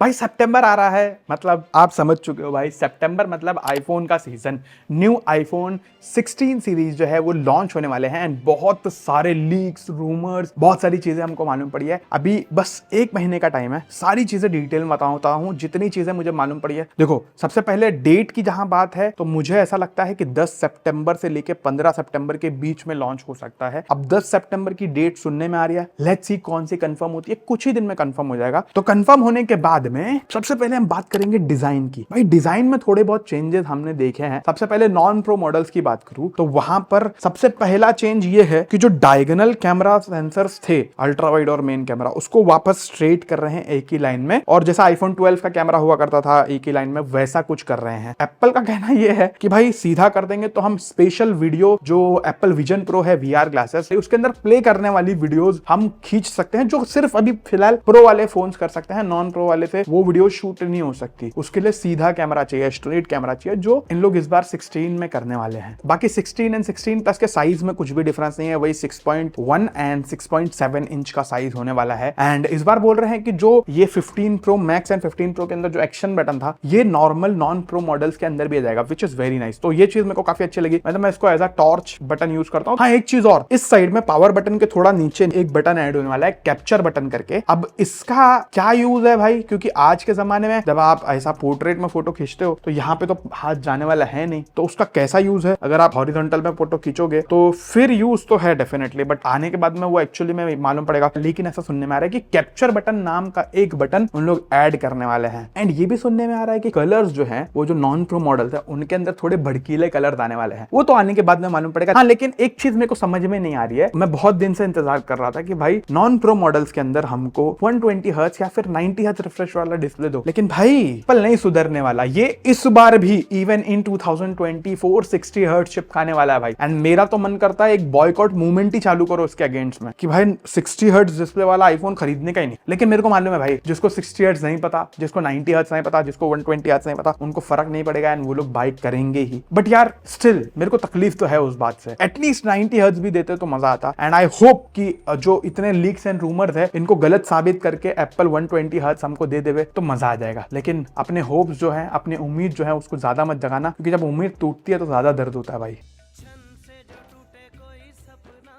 भाई सितंबर आ रहा है, मतलब आप समझ चुके हो भाई, सितंबर मतलब आईफोन का सीजन। न्यू आईफोन 16 सीरीज जो है वो लॉन्च होने वाले हैं एंड बहुत सारे लीक्स, रूमर्स, बहुत सारी चीजें हमको मालूम पड़ी है। अभी बस एक महीने का टाइम है, सारी चीजें डिटेल में बताता हूं जितनी चीजें मुझे मालूम पड़ी है। देखो, सबसे पहले डेट की जहां बात है तो मुझे ऐसा लगता है कि 10 सितंबर से लेके 15 सितंबर के बीच में लॉन्च हो सकता है। अब 10 सितंबर की डेट सुनने में आ रही है, लेट्स सी कौन सी कंफर्म होती है, कुछ ही दिन में कंफर्म हो जाएगा। तो कंफर्म होने के बाद में सबसे पहले हम बात करेंगे डिजाइन की। भाई डिजाइन में थोड़े बहुत चेंजेस हमने देखे हैं। सबसे पहले नॉन प्रो मॉडल्स की बात करूं तो वहां पर सबसे पहला चेंज ये है कि जो डायगोनल कैमरा सेंसर्स थे, अल्ट्रा वाइड और मेन कैमरा, उसको वापस स्ट्रेट कर रहे हैं एक ही लाइन में, और जैसा आईफोन 12 का कैमरा हुआ करता था एक ही लाइन में, वैसा कुछ कर रहे हैं। एप्पल का कहना यह है कि भाई सीधा कर देंगे तो हम स्पेशल वीडियो जो एप्पल विजन प्रो है, वीआर ग्लासेस, उसके अंदर प्ले करने वाली वीडियोस हम खींच सकते हैं, जो सिर्फ अभी फिलहाल प्रो वाले फोन्स कर सकते हैं। नॉन प्रो वाले से वो वीडियो शूट नहीं हो सकती, उसके लिए सीधा कैमरा चाहिए, स्ट्रेट कैमरा चाहिए, जो इन लोग इस बार 16 में करने वाले हैं। बाकी 16 एंड 16 प्लस के साइज में कुछ भी डिफरेंस नहीं है, वही 6.1 एंड 6.7 इंच का साइज होने वाला है। एंड इस बार बोल रहे हैं कि जो ये 15 प्रो मैक्स एंड 15 प्रो के अंदर जो एक्शन बटन था, ये नॉर्मल नॉन प्रो मॉडल्स के अंदर भी आ जाएगा, विच इज वेरी नाइस। तो ये चीज मेरे को काफी अच्छी लगी, मतलब मैं इसको as a torch button use करता हूँ। हाँ, एक चीज और, इस साइड में पावर बटन के थोड़ा नीचे एक बटन ऐड होने वाला है, कैप्चर बटन करके। अब इसका क्या यूज है भाई, क्योंकि आज के जमाने में जब आप ऐसा पोर्ट्रेट में फोटो खींचते हो तो यहाँ पे तो हाथ जाने वाला है नहीं, तो उसका कैसा यूज है। अगर आप हॉरिजॉन्टल में फोटो खींचोगे तो फिर यूज तो है डेफिनेटली, बट आने के बाद में वो एक्चुअली में मालूम पड़ेगा। लेकिन ऐसा सुनने में आ रहा है कि कैप्चर बटन नाम का एक बटन उन लोग ऐड करने वाले हैं। एंड ये भी सुनने में आ रहा है कि कलर्स जो है वो जो नॉन प्रो मॉडल्स है उनके अंदर थोड़े भड़कीले कलर आने वाले हैं, वो तो आने के बाद में मालूम पड़ेगा। हाँ, लेकिन एक चीज मेरे को समझ में नहीं आ रही है, मैं बहुत दिन से इंतजार कर रहा था कि भाई नॉन प्रो मॉडल्स के अंदर हमको 120 हर्ट्ज या फिर 90 हर्ट्ज रिफ्रेश वाला डिस्प्ले दो, लेकिन भाई एप्पल नहीं सुधरने वाला। ये इस बार भी इवन इन 2024 60 हर्ट्ज चिपकाने वाला है भाई। एंड मेरा तो मन करता है एक बॉयकॉट मूवमेंट ही चालू करो उसके अगेंस्ट में कि भाई 60 हर्ट्ज डिस्प्ले वाला आईफोन खरीदने का ही नहीं। लेकिन मेरे को मालूम है भाई, जिसको 60 हर्ट्ज नहीं पता, जिसको 90 हर्ट्ज नहीं पता, जिसको 120 हर्ट्ज नहीं पता, उनको फर्क नहीं पड़ेगा एंड वो लोग बाइक करेंगे ही। बट यार स्टिल मेरे को तकलीफ तो है उस बात से, एटलीस्ट 90 हर्ट्ज भी देते तो मजा आता। एंड आई होप कि जो इतने लीक्स एंड रूमर्स है इनको गलत साबित करके एप्पल 120 हर्ट्ज हमको दे देवे तो मजा आ जाएगा। लेकिन अपने होप्स जो है, अपनी उम्मीद जो है, उसको ज्यादा मत जगाना, क्योंकि जब उम्मीद टूटती है तो ज्यादा दर्द होता है भाई।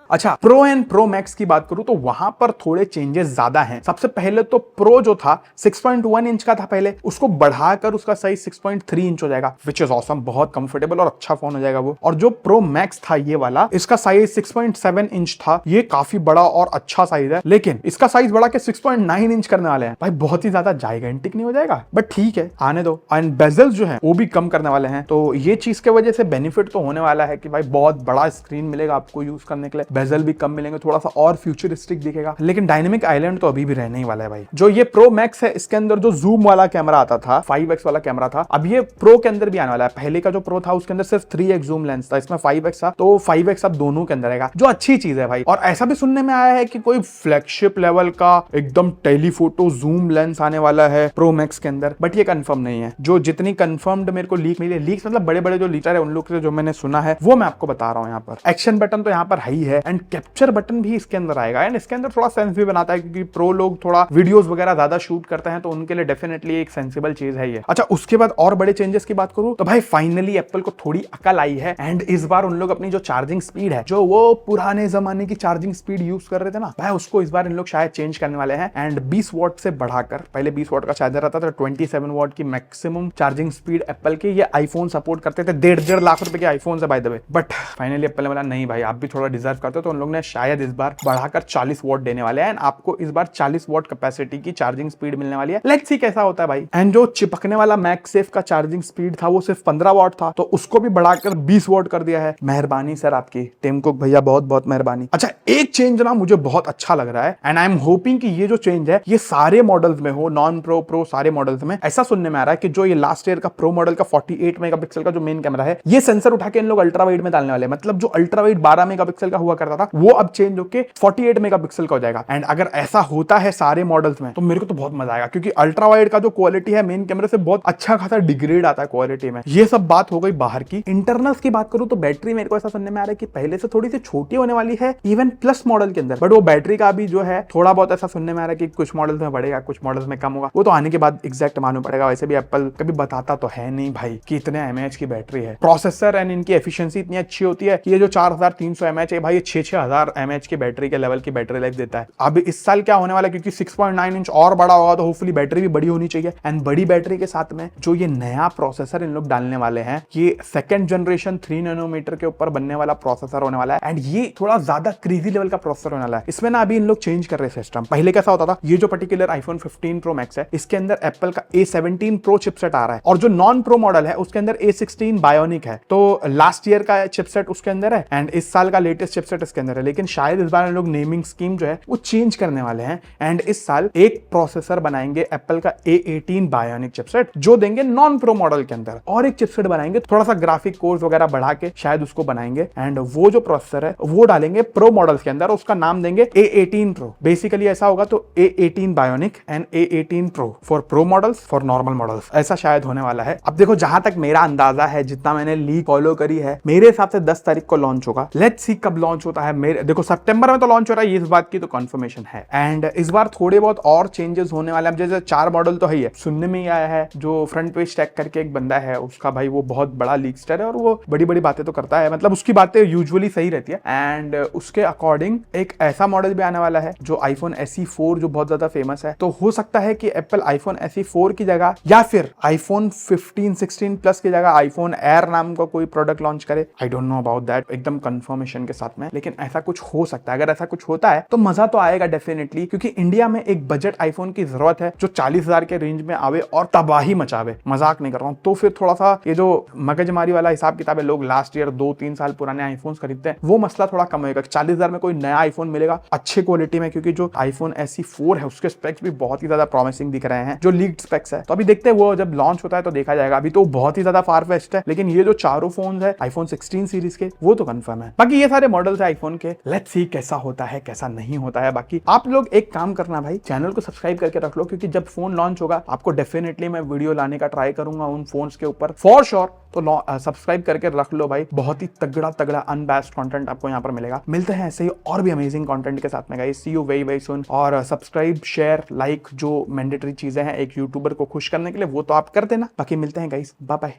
अच्छा, प्रो एंड प्रो मैक्स की बात करूं तो वहां पर थोड़े चेंजेस ज्यादा हैं। सबसे पहले तो प्रो जो था 6.1 इंच का था पहले, उसको बढ़ाकर उसका साइज 6.3 इंच हो जाएगा, विच इज ऑसम, बहुत कंफर्टेबल और अच्छा फोन हो जाएगा वो। और जो प्रो मैक्स था ये वाला, इसका साइज 6.7 इंच था, ये काफी बड़ा और अच्छा साइज है, लेकिन इसका साइज बढ़ा के 6.9 इंच करने वाले हैं। भाई बहुत ही ज्यादा जाइगेंटिक नहीं हो जाएगा, बट ठीक है, आने दो। एंड बेजल्स जो है वो भी कम करने वाले हैं, तो ये चीज के वजह से बेनिफिट तो होने वाला है कि भाई बहुत बड़ा स्क्रीन मिलेगा आपको यूज करने के लिए, बेजल भी कम मिलेंगे, थोड़ा सा और फ्यूचरिस्टिक दिखेगा। लेकिन डायनेमिक आइलैंड तो अभी भी रहने ही वाला है भाई। जो ये प्रो मैक्स है, इसके अंदर जो जूम वाला कैमरा आता था, 5x वाला कैमरा था, अब ये प्रो के अंदर भी आने वाला है। पहले का जो प्रो था उसके अंदर सिर्फ 3x जूम लेंस था, इसमें 5x था, तो 5x अब दोनों के अंदर आएगा, जो अच्छी चीज है भाई। और ऐसा भी सुनने में आया है कि कोई फ्लैगशिप लेवल का एकदम टेलीफोटो जूम लेंस आने वाला है प्रो मैक्स के अंदर, बट ये कंफर्म नहीं है। जो जितनी कंफर्म्ड मेरे को लीक मिली, लीक्स मतलब बड़े बड़े जो लीकर है उन लोग से जो मैंने सुना है वो मैं आपको बता रहा हूं। यहाँ पर एक्शन बटन तो यहाँ पर है ही है, एंड कैप्चर बटन भी इसके अंदर आएगा। एंड इसके अंदर थोड़ा सेंस भी बनाता है, क्योंकि प्रो लोग थोड़ा वीडियोस वगैरह ज्यादा शूट करते हैं, तो उनके लिए डेफिनेटली एक सेंसिबल चीज है ये। अच्छा, उसके बाद और बड़े चेंजेस की बात करूं तो भाई फाइनली एप्पल को थोड़ी अकल आई है, एंड इस बार उन लोग अपनी जो चार्जिंग स्पीड है, जो वो पुराने जमाने की चार्जिंग स्पीड यूज कर रहे थे ना भाई, उसको इस बार इन लोग शायद चेंज करने वाले हैं। एंड 20 वॉट से बढ़ाकर, पहले 20 वॉट का चार्जर आता था, 27 वॉट की मैक्सिमम चार्जिंग स्पीड एप्पल के ये आईफोन सपोर्ट करते थे। 1.5 लाख रुपए के आईफोन से by the way, but finally Apple ने बोला नहीं भाई, आप भी थोड़ा डिजर्व करते हो, तो उन लोग ने शायद इस बार बढ़ाकर 40 वॉट देने वाले हैं। आपको इस बार 40 वॉट कैपेसिटी की चार्जिंग स्पीड मिलने वाली है। लेट्स सी कैसा होता है भाई। एंड जो चिपकने वाला मैगसेफ का चार्जिंग स्पीड था वो सिर्फ 15 वॉट था, तो उसको भी बढ़ाकर 20 वॉट कर दिया है। मेहरबानी सर आपकी, टिम कुक भैया, बहुत बहुत मेहरबानी। अच्छा, एक चेंज ना मुझे बहुत अच्छा लग रहा है, एंड आई एम होपिंग कि ये जो चेंज है ये सारे मॉडल्स में हो, नॉन प्रो, प्रो, सारे मॉडल्स में। ऐसा सुनने में आ रहा है कि जो ये लास्ट ईयर का प्रो मॉडल का 48 मेगापिक्सल का जो मेन कैमरा है, ये सेंसर उठा के इन लोग अल्ट्रा वाइड में डालने वाले हैं। मतलब जो अल्ट्रा वाइड 12 मेगापिक्सल का हुआ करता करता था वो अब चेंज होके 48 मेगापिक्सल का हो जाएगा। एंड अगर ऐसा होता है सारे मॉडल्स में तो मेरे को तो बहुत मजा आएगा, क्योंकि अल्ट्रा वाइड का जो क्वालिटी है मेन कैमरे से बहुत अच्छा खासा डिग्रेड आता है क्वालिटी में। ये सब बात हो गई बाहर की। इंटरनल्स की बात करूं तो बैटरी मेरे को ऐसा सुनने में आ रहा है कि पहले से थोड़ी सी छोटी होने वाली है इवन प्लस मॉडल के अंदर, बट वो बैटरी का भी जो है थोड़ा बहुत ऐसा सुनने में आ रहा है कि कुछ मॉडल्स में बढ़ेगा कुछ मॉडल्स में कम होगा। वो तो आने के बाद एग्जैक्ट मालूम पड़ेगा। वैसे भी एप्पल कभी बताता तो है नहीं भाई कि इतने एमएएच की बैटरी है। प्रोसेसर एंड इनकी एफिशिएंसी इतनी अच्छी होती है कि ये जो 4300 एमएएच है भाई, ये 6000 एमएएच की बैटरी के लेवल की बैटरी लाइफ देता है। अब इस साल क्या होने वाला है, क्योंकि 6.9 इंच और बड़ा होगा तो होपफुली बैटरी भी बड़ी होनी चाहिए। एंड बड़ी बैटरी के साथ में जो ये नया प्रोसेसर इन लोग डालने वाले हैं, ये सेकंड जनरेशन 3 नैनोमीटर के ऊपर बनने वाला प्रोसेसर होने वाला है। एंड ये थोड़ा ज्यादा क्रेजी लेवल का प्रोसेसर होने वाला है। इसमें ना अभी इन लोग चेंज कर रहे हैं सिस्टम। पहले कैसा होता था, ये जो पर्टिकुलर आईफोन 15 प्रो मैक्स है इसके अंदर एप्पल का A17 प्रो चिपसेट आ रहा है, और जो नॉन प्रो मॉडल है उसके अंदर A16 बायोनिक है। तो लास्ट ईयर का चिपसेट उसके अंदर है एंड इस साल का लेटेस्ट चिपसेट इसके अंदर है। लेकिन शायद इस बार इन लोग नेमिंग स्कीम जो है वो चेंज करने वाले हैं एंड इस साल एक प्रोसेसर बनाएंगे एप्पल का A18 बायोनिक चिपसेट जो देंगे नॉन प्रो मॉडल के अंदर, और एक चिपसेट बनाएंगे थोड़ा सा ग्राफिक कोर्स वगैरह बढ़ा के शायद उसको बनाएंगे एंड वो जो प्रोसेसर है वो डालेंगे प्रो मॉडल्स के अंदर, उसका नाम देंगे A18 प्रो। बेसिकली ऐसा होगा तो A18 bionic and A18 pro for pro models for normal models, ऐसा शायद होने वाला है। अब देखो जहां तक मेरा अंदाजा है, जितना मैंने लीक फॉलो करी है, मेरे हिसाब से 10 तारीख को लॉन्च होगा। लेट्स सी कब लॉन्च होता है। मेरे देखो सितंबर में तो लॉन्च हो रहा है, इस बात की तो कंफर्मेशन है। एंड इस बार थोड़े बहुत और चेंजेस होने वाले हैं। जैसे 4 मॉडल तो है, सुनने में ही आया है। जो फ्रंट पेज टेक करके एक बंदा है उसका भाई वो बहुत बड़ा लीकस्टर है और वो बड़ी बड़ी बातें तो करता है, मतलब उसकी बातें यूजुअली सही रहती है। एंड उसके अकॉर्डिंग एक ऐसा मॉडल भी आने वाला है जो आईफोन SE 4 जो बहुत ज्यादा फेमस है। तो हो सकता है कि एप्पल आईफोन SE 4 की जगह या फिर आईफोन 15 16 प्लस की जगह आईफोन एयर नाम का कोई प्रोडक्ट लॉन्च करे। I don't know about that एकदम कंफर्मेशन के साथ में, लेकिन ऐसा कुछ हो सकता है। अगर ऐसा कुछ होता है तो मजा तो आएगा डेफिनेटली, क्योंकि इंडिया में एक बजट आईफोन की जरूरत है जो 40,000 के रेंज में आवे और तबाही मचावे। मजाक नहीं कर रहा हूं। तो फिर थोड़ा सा ये जो मगजमारी वाला हिसाब किताब है, लोग लास्ट ईयर 2-3 साल पुराने आईफोन खरीदते हैं, वो मसला थोड़ा कम होगा। 40,000 में कोई नया आईफोन मिलेगा अच्छे क्वालिटी में, क्योंकि जो आईफोन SE 4 है उसके स्पेक्स भी बहुत ही ज्यादा प्रॉमिसिंग दिख रहे हैं, जो लीक्ड स्पेक्स है। तो अभी देखते हैं वो जब लॉन्च होता है तो देखा जाएगा। अभी तो बहुत ही ज्यादा फार फेस्ट है, लेकिन ये जो चारों फोन है आईफोन 16 सीरीज के वो तो कंफर्म है। बाकी ये सारे मॉडल्स है आईफोन के, लेट्स सी कैसा होता है कैसा नहीं होता है। बाकी आप लोग एक काम करना भाई, चैनल को सब्सक्राइब करके रख लो, क्योंकि जब फोन लॉन्च होगा आपको डेफिनेटली मैं वीडियो लाने का ट्राई करूंगा उन फोन्स के ऊपर फॉर श्योर। तो सब्सक्राइब करके रख लो भाई, बहुत ही तगड़ा तगड़ा अनबैस्ड कंटेंट आपको यहाँ पर मिलेगा। मिलते हैं ऐसे ही और भी अमेजिंग कंटेंट के साथ में guys. See you very very soon. और सब्सक्राइब शेयर लाइक जो मैंडेटरी चीजें हैं एक यूट्यूबर को खुश करने के लिए वो तो आप कर देना। बाकी मिलते हैं गाइस, बाय बाय।